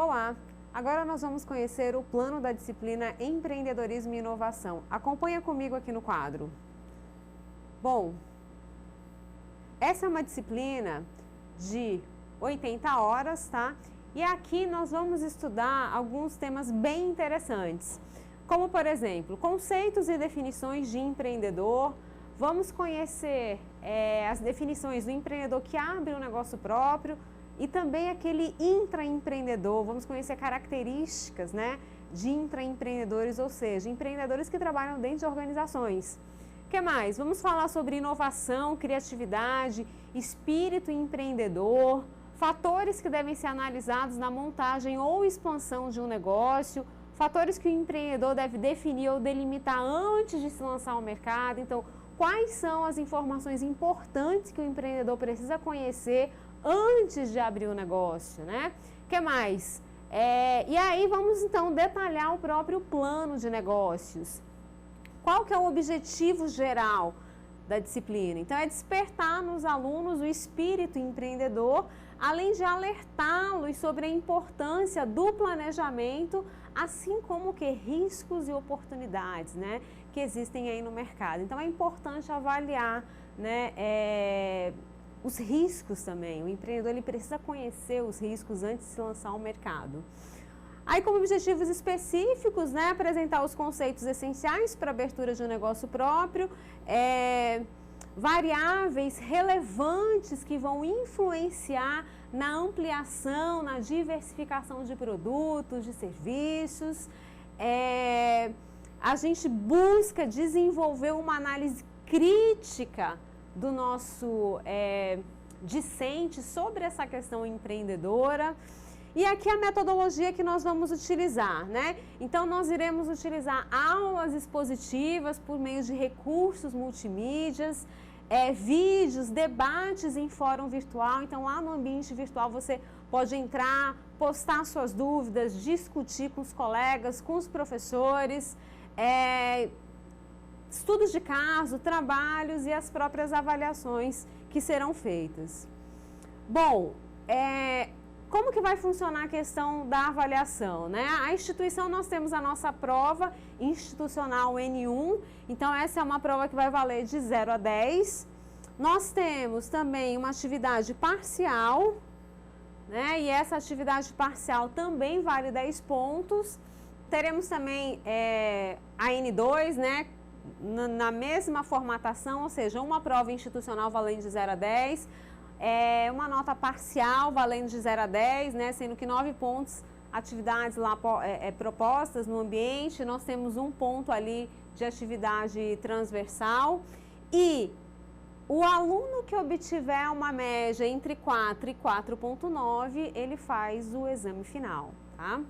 Olá! Agora nós vamos conhecer o plano da disciplina Empreendedorismo e Inovação. Acompanha comigo aqui no quadro. Bom, essa é uma disciplina de 80 horas, tá? E aqui nós vamos estudar alguns temas bem interessantes, como por exemplo, conceitos e definições de empreendedor. Vamos conhecer as definições do empreendedor que abre um negócio próprio e também aquele intraempreendedor. Vamos conhecer características, né, de intraempreendedores, ou seja, empreendedores que trabalham dentro de organizações. O que mais? Vamos falar sobre inovação, criatividade, espírito empreendedor, fatores que devem ser analisados na montagem ou expansão de um negócio, fatores que o empreendedor deve definir ou delimitar antes de se lançar ao mercado. Então, quais são as informações importantes que o empreendedor precisa conhecer antes de abrir o negócio, né? O que mais? E aí vamos então detalhar o próprio plano de negócios. Qual que é o objetivo geral da disciplina? Então, é despertar nos alunos o espírito empreendedor, além de alertá-los sobre a importância do planejamento, assim como que riscos e oportunidades, né, que existem aí no mercado. Então, é importante avaliar, né, os riscos também. O empreendedor ele precisa conhecer os riscos antes de se lançar ao mercado. Aí, como objetivos específicos, né, apresentar os conceitos essenciais para a abertura de um negócio próprio, variáveis relevantes que vão influenciar na ampliação, na diversificação de produtos, de serviços. A gente busca desenvolver uma análise crítica do nosso discente sobre essa questão empreendedora. E aqui a metodologia que nós vamos utilizar, né? Então, nós iremos utilizar aulas expositivas por meio de recursos multimídias, vídeos, debates em fórum virtual. Então, lá no ambiente virtual você pode entrar, postar suas dúvidas, discutir com os colegas, com os professores, estudos de caso, trabalhos e as próprias avaliações que serão feitas. Bom, como que vai funcionar a questão da avaliação, né? A instituição, nós temos a nossa prova institucional N1, então essa é uma prova que vai valer de 0 a 10. Nós temos também uma atividade parcial, né? E essa atividade parcial também vale 10 pontos. Teremos também a N2, né? Na mesma formatação, ou seja, uma prova institucional valendo de 0 a 10, uma nota parcial valendo de 0 a 10, né, sendo que 9 pontos atividades lá propostas no ambiente, nós temos 1 ponto ali de atividade transversal e o aluno que obtiver uma média entre 4 e 4,9, ele faz o exame final, tá?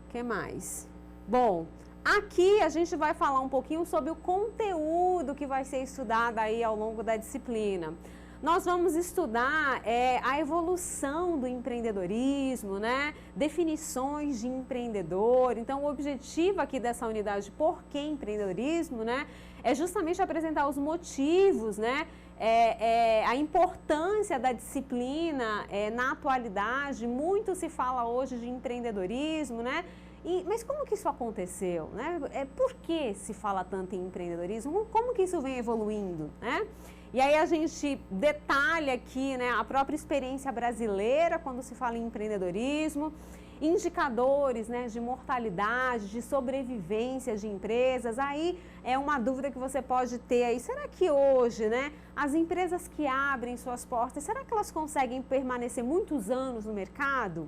O que mais? Bom, aqui a gente vai falar um pouquinho sobre o conteúdo que vai ser estudado aí ao longo da disciplina. Nós vamos estudar a evolução do empreendedorismo, né? Definições de empreendedor. Então, o objetivo aqui dessa unidade, por que empreendedorismo, né? É justamente apresentar os motivos, né? A importância da disciplina na atualidade. Muito se fala hoje de empreendedorismo, né? Mas como que isso aconteceu, né? Por que se fala tanto em empreendedorismo? Como que isso vem evoluindo, né? E aí a gente detalha aqui, né, a própria experiência brasileira quando se fala em empreendedorismo, indicadores, né, de mortalidade, de sobrevivência de empresas. Aí é uma dúvida que você pode ter aí, será que hoje, né, as empresas que abrem suas portas, será que elas conseguem permanecer muitos anos no mercado?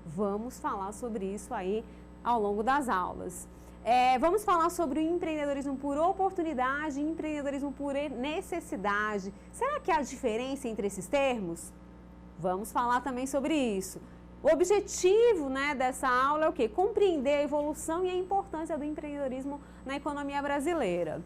Vamos falar sobre isso aí ao longo das aulas. Vamos falar sobre o empreendedorismo por oportunidade e empreendedorismo por necessidade. Será que há diferença entre esses termos? Vamos falar também sobre isso. O objetivo, né, dessa aula é o quê? Compreender a evolução e a importância do empreendedorismo na economia brasileira.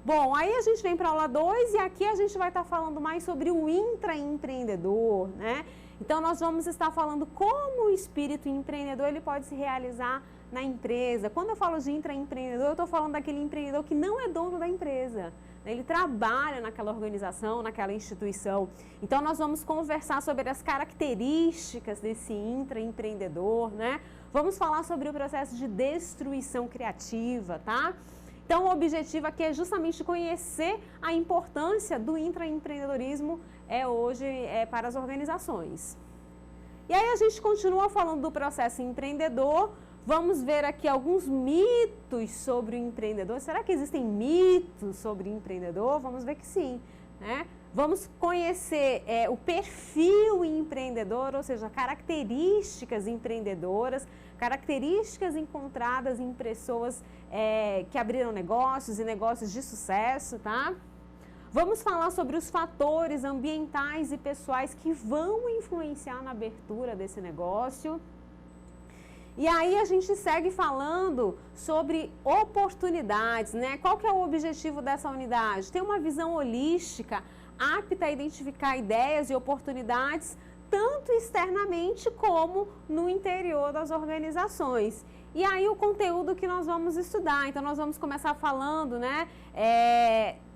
Bom, aí a gente vem para a aula 2 e aqui a gente vai estar falando mais sobre o intraempreendedor, né? Então, nós vamos estar falando como o espírito empreendedor ele pode se realizar na empresa. Quando eu falo de intraempreendedor, eu estou falando daquele empreendedor que não é dono da empresa, né? Ele trabalha naquela organização, naquela instituição. Então, nós vamos conversar sobre as características desse intraempreendedor, né? Vamos falar sobre o processo de destruição criativa, tá? Então, o objetivo aqui é justamente conhecer a importância do intraempreendedorismo hoje para as organizações. E aí a gente continua falando do processo empreendedor. Vamos ver aqui alguns mitos sobre o empreendedor. Será que existem mitos sobre o empreendedor? Vamos ver que sim, né? Vamos conhecer o perfil empreendedor, ou seja, características empreendedoras, características encontradas em pessoas que abriram negócios e negócios de sucesso, tá? Vamos falar sobre os fatores ambientais e pessoais que vão influenciar na abertura desse negócio. E aí a gente segue falando sobre oportunidades, né? Qual que é o objetivo dessa unidade? Ter uma visão holística, apta a identificar ideias e oportunidades, tanto externamente como no interior das organizações. E aí o conteúdo que nós vamos estudar, então nós vamos começar falando, né,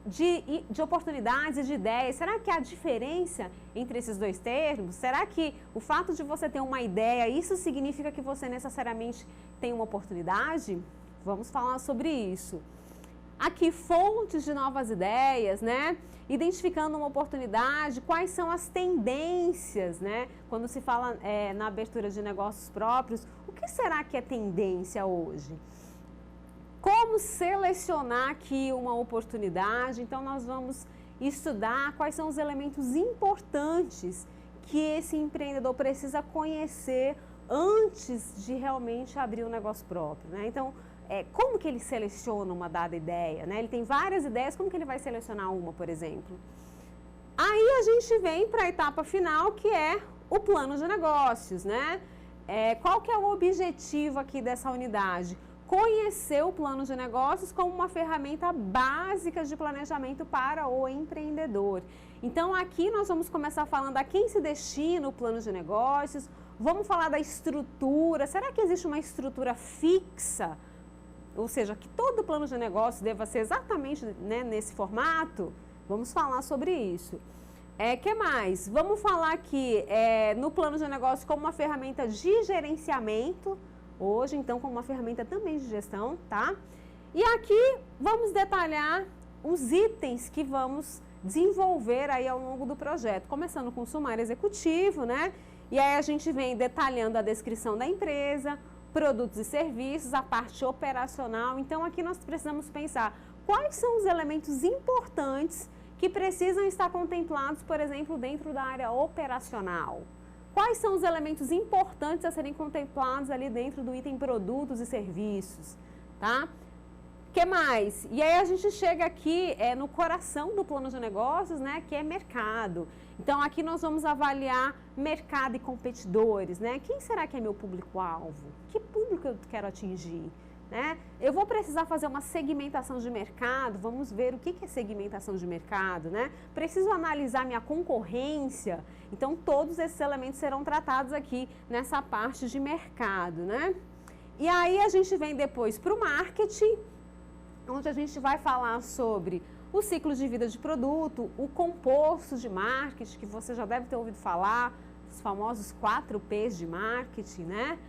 de oportunidades e de ideias. Será que há diferença entre esses dois termos? Será que o fato de você ter uma ideia, isso significa que você necessariamente tem uma oportunidade? Vamos falar sobre isso. Aqui, fontes de novas ideias, né? Identificando uma oportunidade, quais são as tendências, né? Quando se fala na abertura de negócios próprios, o que será que é tendência hoje? Como selecionar aqui uma oportunidade? Então, nós vamos estudar quais são os elementos importantes que esse empreendedor precisa conhecer antes de realmente abrir um negócio próprio, né? Então, como que ele seleciona uma dada ideia, né? Ele tem várias ideias, como que ele vai selecionar uma, por exemplo? Aí a gente vem para a etapa final, que é o plano de negócios, né? Qual que é o objetivo aqui dessa unidade? Conhecer o plano de negócios como uma ferramenta básica de planejamento para o empreendedor. Então, aqui nós vamos começar falando a quem se destina o plano de negócios, vamos falar da estrutura. Será que existe uma estrutura fixa? Ou seja, que todo plano de negócio deva ser exatamente, né, nesse formato? Vamos falar sobre isso. Que mais? Vamos falar aqui no plano de negócio como uma ferramenta de gerenciamento, hoje, então, como uma ferramenta também de gestão, tá? E aqui vamos detalhar os itens que vamos desenvolver aí ao longo do projeto, começando com o sumário executivo, né? E aí a gente vem detalhando a descrição da empresa, produtos e serviços, a parte operacional. Então, aqui nós precisamos pensar quais são os elementos importantes que precisam estar contemplados, por exemplo, dentro da área operacional. Quais são os elementos importantes a serem contemplados ali dentro do item produtos e serviços, tá? Que mais? E aí a gente chega aqui no coração do plano de negócios, né, que é mercado. Então, aqui nós vamos avaliar mercado e competidores, né? Quem será que é meu público-alvo? Que público eu quero atingir? Né? Eu vou precisar fazer uma segmentação de mercado, vamos ver o que é segmentação de mercado, né? Preciso analisar minha concorrência, então todos esses elementos serão tratados aqui nessa parte de mercado, né? E aí a gente vem depois para o marketing, onde a gente vai falar sobre o ciclo de vida de produto, o composto de marketing, que você já deve ter ouvido falar, os famosos 4Ps de marketing, né?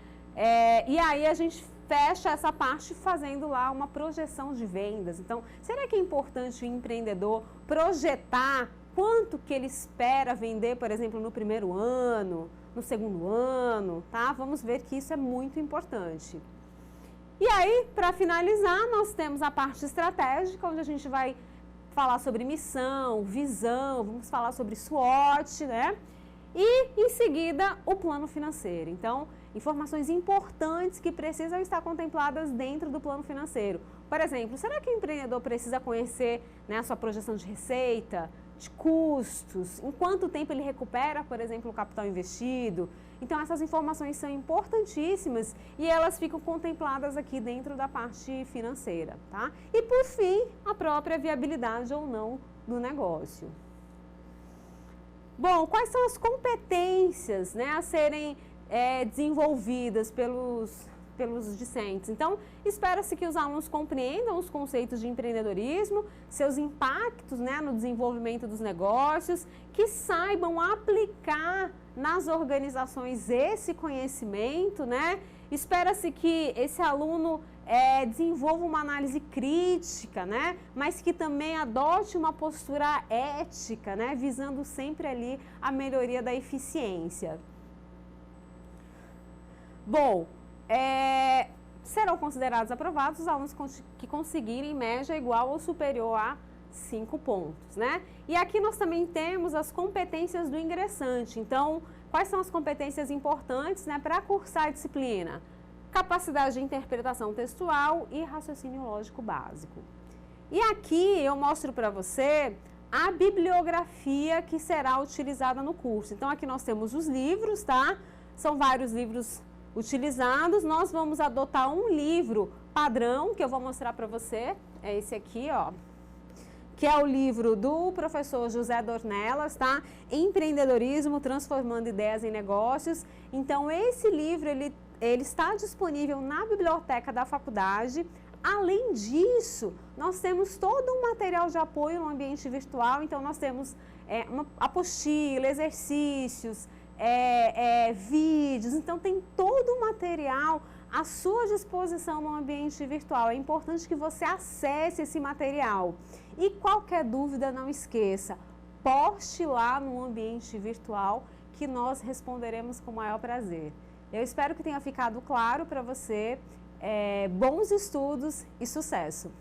E aí a gente fecha essa parte fazendo lá uma projeção de vendas. Então, será que é importante o empreendedor projetar quanto que ele espera vender, por exemplo, no primeiro ano, no segundo ano, tá? Vamos ver que isso é muito importante. E aí, para finalizar, nós temos a parte estratégica, onde a gente vai falar sobre missão, visão, vamos falar sobre SWOT, né? E, em seguida, o plano financeiro. Então, informações importantes que precisam estar contempladas dentro do plano financeiro. Por exemplo, será que o empreendedor precisa conhecer, né, a sua projeção de receita, de custos, em quanto tempo ele recupera, por exemplo, o capital investido? Então, essas informações são importantíssimas e elas ficam contempladas aqui dentro da parte financeira, tá? E, por fim, a própria viabilidade ou não do negócio. Bom, quais são as competências, né, a serem desenvolvidas pelos pelos discentes. Então, espera-se que os alunos compreendam os conceitos de empreendedorismo, seus impactos, né, no desenvolvimento dos negócios, que saibam aplicar nas organizações esse conhecimento, né? Espera-se que esse aluno desenvolva uma análise crítica, né? Mas que também adote uma postura ética, né? Visando sempre ali a melhoria da eficiência. Bom, serão considerados aprovados os alunos que conseguirem média igual ou superior a 5 pontos, né? E aqui nós também temos as competências do ingressante. Então, quais são as competências importantes, né, para cursar a disciplina? Capacidade de interpretação textual e raciocínio lógico básico. E aqui eu mostro para você a bibliografia que será utilizada no curso. Então, aqui nós temos os livros, tá? São vários livros utilizados. Nós vamos adotar um livro padrão, que eu vou mostrar para você. É esse aqui, ó. Que é o livro do professor José Dornelas, tá? Empreendedorismo, transformando ideias em negócios. Então, esse livro, ele está disponível na biblioteca da faculdade. Além disso, nós temos todo um material de apoio no ambiente virtual. Então, nós temos uma apostila, exercícios, vídeos. Então, tem todo o material à sua disposição no ambiente virtual. É importante que você acesse esse material. E qualquer dúvida, não esqueça, poste lá no ambiente virtual que nós responderemos com o maior prazer. Eu espero que tenha ficado claro para você. Bons estudos e sucesso!